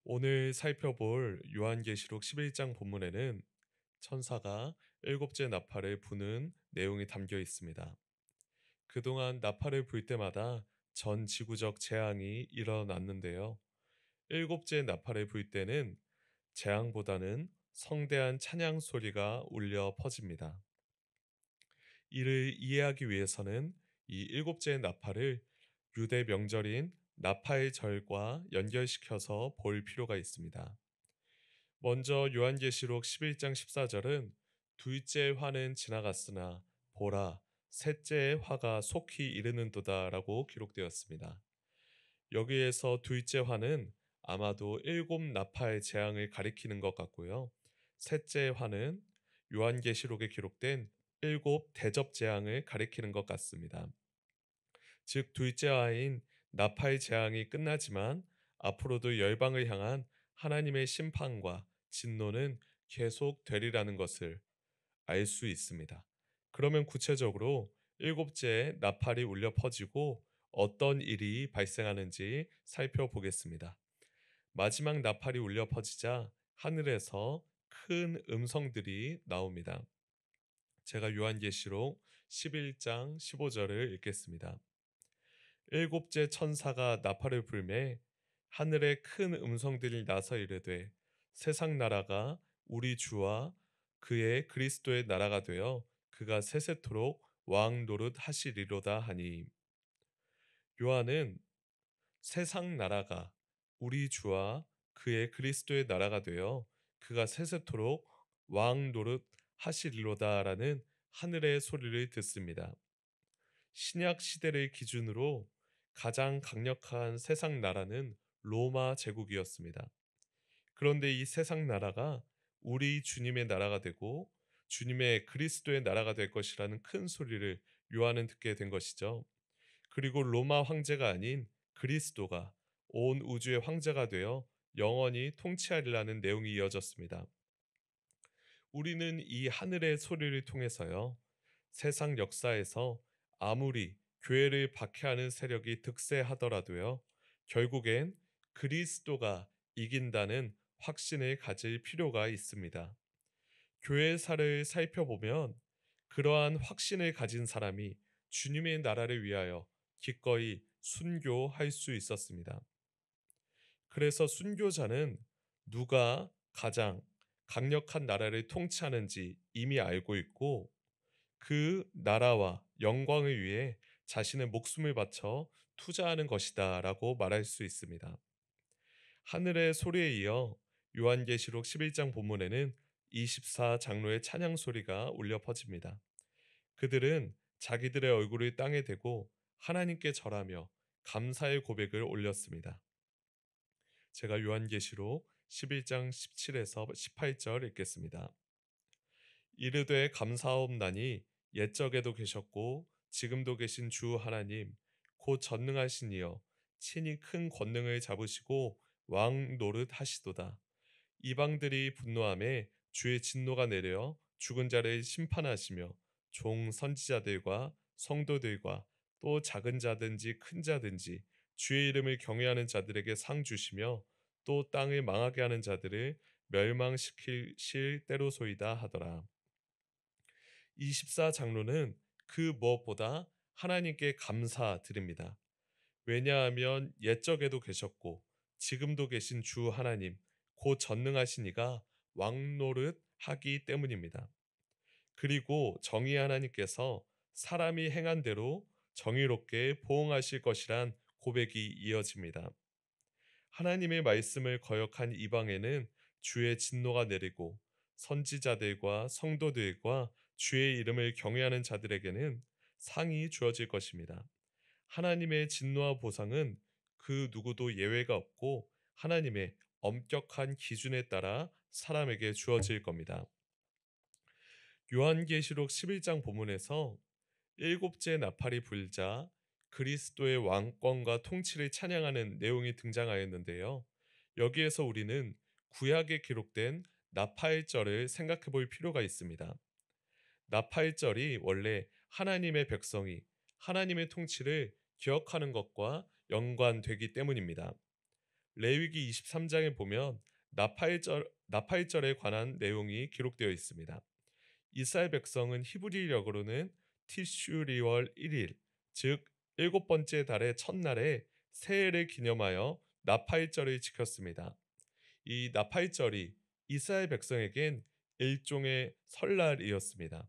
오늘 살펴볼 요한계시록 11장 본문에는 천사가 일곱째 나팔을 부는 내용이 담겨 있습니다. 그동안 나팔을 불 때마다 전 지구적 재앙이 일어났는데요. 일곱째 나팔을 불 때는 재앙보다는 성대한 찬양 소리가 울려 퍼집니다. 이를 이해하기 위해서는 이 일곱째 나팔을 유대 명절인 나팔절과 연결시켜서 볼 필요가 있습니다. 먼저 요한계시록 11장 14절은 둘째 화는 지나갔으나 보라 셋째의 화가 속히 이르는도다라고 기록되었습니다. 여기에서 둘째 화는 아마도 일곱 나팔 재앙을 가리키는 것 같고요. 셋째 화는 요한계시록에 기록된 일곱 대접 재앙을 가리키는 것 같습니다. 즉 둘째 화인 나팔 재앙이 끝나지만 앞으로도 열방을 향한 하나님의 심판과 진노는 계속되리라는 것을 알 수 있습니다. 그러면 구체적으로 일곱째 나팔이 울려 퍼지고 어떤 일이 발생하는지 살펴보겠습니다. 마지막 나팔이 울려 퍼지자 하늘에서 큰 음성들이 나옵니다. 제가 요한계시록 11장 15절을 읽겠습니다. 일곱째 천사가 나팔을 불매 하늘에 큰 음성들이 나서 이르되 세상 나라가 우리 주와 그의 그리스도의 나라가 되어 그가 세세토록 왕 노릇 하시리로다 하니. 요한은 세상 나라가 우리 주와 그의 그리스도의 나라가 되어 그가 세세토록 왕 노릇 하시리로다라는 하늘의 소리를 듣습니다. 신약 시대를 기준으로 가장 강력한 세상 나라는 로마 제국이었습니다. 그런데 이 세상 나라가 우리 주님의 나라가 되고 주님의 그리스도의 나라가 될 것이라는 큰 소리를 요한은 듣게 된 것이죠. 그리고 로마 황제가 아닌 그리스도가 온 우주의 황제가 되어 영원히 통치하리라는 내용이 이어졌습니다. 우리는 이 하늘의 소리를 통해서요, 세상 역사에서 아무리 교회를 박해하는 세력이 득세하더라도요, 결국엔 그리스도가 이긴다는 확신을 가질 필요가 있습니다. 교회사를 살펴보면 그러한 확신을 가진 사람이 주님의 나라를 위하여 기꺼이 순교할 수 있었습니다. 그래서 순교자는 누가 가장 강력한 나라를 통치하는지 이미 알고 있고 그 나라와 영광을 위해 자신의 목숨을 바쳐 투자하는 것이다라고 말할 수 있습니다. 하늘의 소리에 이어 요한계시록 11장 본문에는 24장로의 찬양 소리가 울려 퍼집니다. 그들은 자기들의 얼굴을 땅에 대고 하나님께 절하며 감사의 고백을 올렸습니다. 제가 요한계시록 11장 17에서 18절 읽겠습니다. 이르되 감사옵나니 옛적에도 계셨고 지금도 계신 주 하나님 곧 전능하신 이여 친히 큰 권능을 잡으시고 왕 노릇 하시도다. 이방들이 분노함에 주의 진노가 내려 죽은 자를 심판하시며 종 선지자들과 성도들과 또 작은 자든지 큰 자든지 주의 이름을 경외하는 자들에게 상 주시며 또 땅을 망하게 하는 자들을 멸망시키실 때로소이다 하더라. 24장로는 그 무엇보다 하나님께 감사드립니다. 왜냐하면 옛적에도 계셨고 지금도 계신 주 하나님 곧 전능하신 이가 왕노릇 하기 때문입니다. 그리고 정의 하나님께서 사람이 행한 대로 정의롭게 보응하실 것이란 고백이 이어집니다. 하나님의 말씀을 거역한 이방에는 주의 진노가 내리고 선지자들과 성도들과 주의 이름을 경외하는 자들에게는 상이 주어질 것입니다. 하나님의 진노와 보상은 그 누구도 예외가 없고 하나님의 엄격한 기준에 따라 사람에게 주어질 겁니다. 요한계시록 11장 본문에서 일곱째 나팔이 불자 그리스도의 왕권과 통치를 찬양하는 내용이 등장하였는데요. 여기에서 우리는 구약에 기록된 나팔절을 생각해 볼 필요가 있습니다. 나팔절이 원래 하나님의 백성이 하나님의 통치를 기억하는 것과 연관되기 때문입니다. 레위기 23장에 보면 나팔절에 관한 내용이 기록되어 있습니다. 이스라엘 백성은 히브리력으로는 티슈리월 1일, 즉 일곱 번째 달의 첫날에 새해를 기념하여 나팔절을 지켰습니다. 이 나팔절이 이스라엘 백성에겐 일종의 설날이었습니다.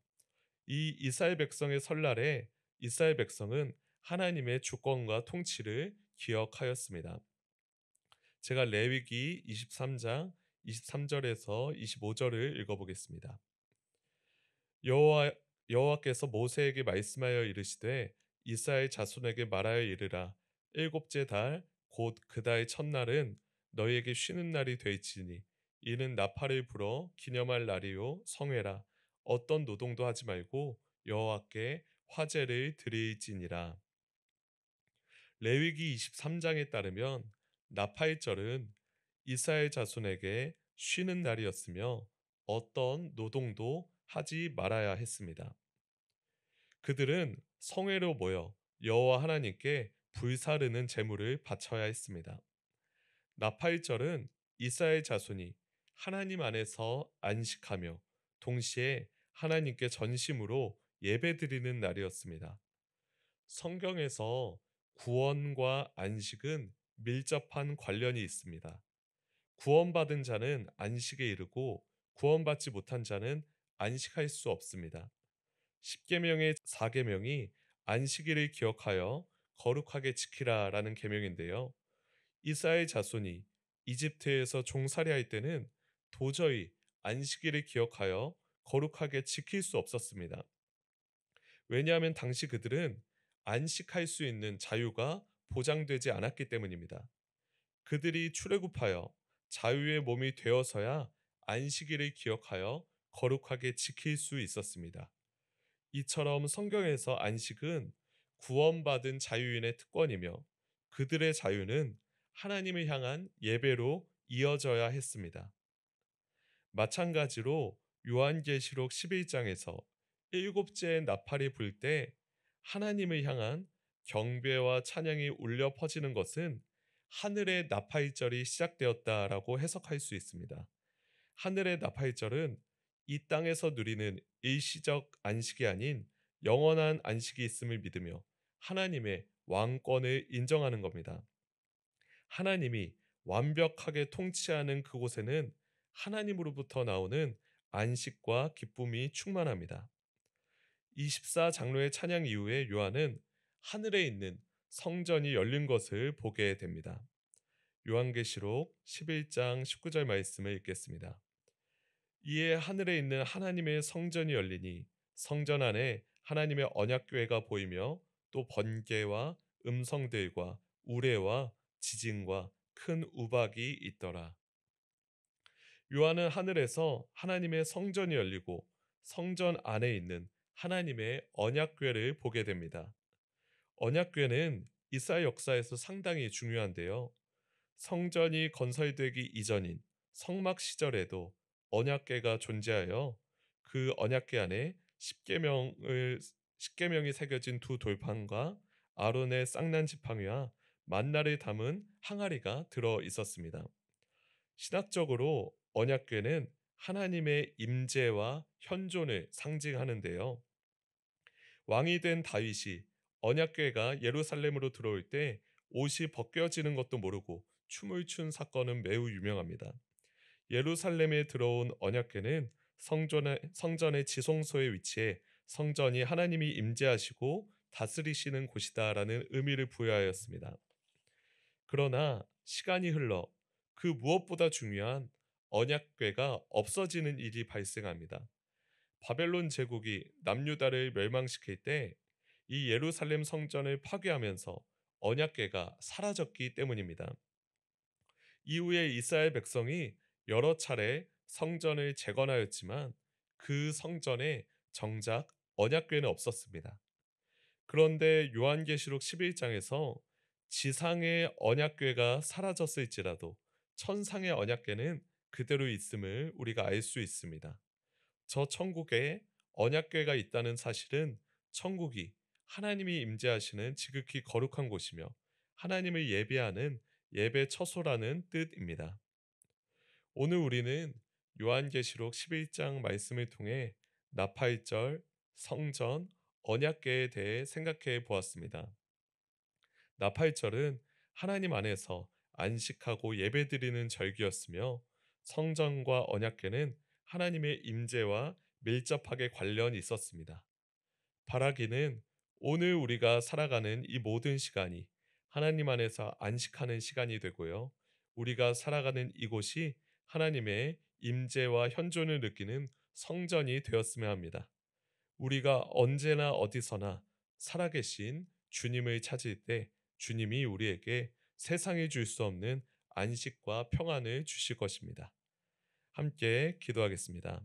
이 이스라엘 백성의 설날에 이스라엘 백성은 하나님의 주권과 통치를 기억하였습니다. 제가 레위기 23장 23절에서 25절을 읽어보겠습니다. 여호와 여호와께서 모세에게 말씀하여 이르시되 이스라엘 자손에게 말하여 이르라 일곱째 달 곧 그 달 첫날은 너희에게 쉬는 날이 되지니 이는 나팔을 불어 기념할 날이요 성회라 어떤 노동도 하지 말고 여호와께 화제를 드릴지니라. 레위기 23장에 따르면 나팔절은 이스라엘 자손에게 쉬는 날이었으며 어떤 노동도 하지 말아야 했습니다. 그들은 성회로 모여 여호와 하나님께 불사르는 제물을 바쳐야 했습니다. 나팔절은 이스라엘 자손이 하나님 안에서 안식하며 동시에 하나님께 전심으로 예배드리는 날이었습니다. 성경에서 구원과 안식은 밀접한 관련이 있습니다. 구원받은 자는 안식에 이르고 구원받지 못한 자는 안식할 수 없습니다. 십계명의 4계명이 안식일을 기억하여 거룩하게 지키라라는 계명인데요. 이스라엘 자손이 이집트에서 종살이할 때는 도저히 안식일을 기억하여 거룩하게 지킬 수 없었습니다. 왜냐하면 당시 그들은 안식할 수 있는 자유가 보장되지 않았기 때문입니다. 그들이 출애굽하여 자유의 몸이 되어서야 안식일을 기억하여 거룩하게 지킬 수 있었습니다. 이처럼 성경에서 안식은 구원받은 자유인의 특권이며 그들의 자유는 하나님을 향한 예배로 이어져야 했습니다. 마찬가지로 요한계시록 11장에서 일곱째 나팔이 불 때 하나님을 향한 경배와 찬양이 울려 퍼지는 것은 하늘의 나팔절이 시작되었다라고 해석할 수 있습니다. 하늘의 나팔절은 이 땅에서 누리는 일시적 안식이 아닌 영원한 안식이 있음을 믿으며 하나님의 왕권을 인정하는 겁니다. 하나님이 완벽하게 통치하는 그곳에는 하나님으로부터 나오는 안식과 기쁨이 충만합니다. 24장로의 찬양 이후에 요한은 하늘에 있는 성전이 열린 것을 보게 됩니다. 요한계시록 11장 19절 말씀을 읽겠습니다. 이에 하늘에 있는 하나님의 성전이 열리니 성전 안에 하나님의 언약궤가 보이며 또 번개와 음성들과 우레와 지진과 큰 우박이 있더라. 요한은 하늘에서 하나님의 성전이 열리고 성전 안에 있는 하나님의 언약궤를 보게 됩니다. 언약궤는 이스라엘 역사에서 상당히 중요한데요. 성전이 건설되기 이전인 성막 시절에도 언약궤가 존재하여 그 언약궤 안에 십계명이 새겨진 두 돌판과 아론의 쌍난 지팡이와 만나를 담은 항아리가 들어 있었습니다. 신학적으로 언약궤는 하나님의 임재와 현존을 상징하는데요. 왕이 된 다윗이 언약궤가 예루살렘으로 들어올 때 옷이 벗겨지는 것도 모르고 춤을 춘 사건은 매우 유명합니다. 예루살렘에 들어온 언약궤는 성전의 지성소에 위치해 성전이 하나님이 임재하시고 다스리시는 곳이다라는 의미를 부여하였습니다. 그러나 시간이 흘러 그 무엇보다 중요한 언약궤가 없어지는 일이 발생합니다. 바벨론 제국이 남유다를 멸망시킬 때 이 예루살렘 성전을 파괴하면서 언약궤가 사라졌기 때문입니다. 이후에 이스라엘 백성이 여러 차례 성전을 재건하였지만 그 성전에 정작 언약궤는 없었습니다. 그런데 요한계시록 11장에서 지상의 언약궤가 사라졌을지라도 천상의 언약궤는 그대로 있음을 우리가 알 수 있습니다. 저 천국에 언약궤가 있다는 사실은 천국이 하나님이 임재하시는 지극히 거룩한 곳이며 하나님을 예배하는 예배 처소라는 뜻입니다. 오늘 우리는 요한계시록 11장 말씀을 통해 나팔절, 성전, 언약궤에 대해 생각해 보았습니다. 나팔절은 하나님 안에서 안식하고 예배드리는 절기였으며 성전과 언약궤는 하나님의 임재와 밀접하게 관련이 있었습니다. 바라기는 오늘 우리가 살아가는 이 모든 시간이 하나님 안에서 안식하는 시간이 되고요. 우리가 살아가는 이곳이 하나님의 임재와 현존을 느끼는 성전이 되었으면 합니다. 우리가 언제나 어디서나 살아계신 주님을 찾을 때 주님이 우리에게 세상이 줄 수 없는 안식과 평안을 주실 것입니다. 함께 기도하겠습니다.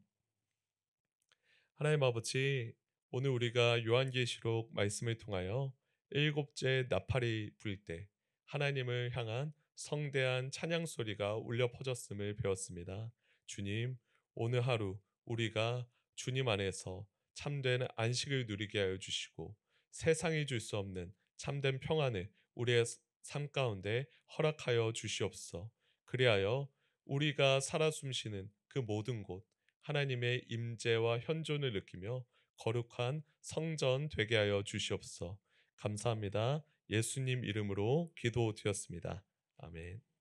하나님 아버지, 오늘 우리가 요한계시록 말씀을 통하여 일곱째 나팔이 불 때 하나님을 향한 성대한 찬양 소리가 울려 퍼졌음을 배웠습니다. 주님, 오늘 하루 우리가 주님 안에서 참된 안식을 누리게 하여 주시고 세상이 줄 수 없는 참된 평안을 우리의 삶 가운데 허락하여 주시옵소서. 그리하여 우리가 살아 숨쉬는 그 모든 곳 하나님의 임재와 현존을 느끼며 거룩한 성전 되게 하여 주시옵소서. 감사합니다. 예수님 이름으로 기도드렸습니다. 아멘.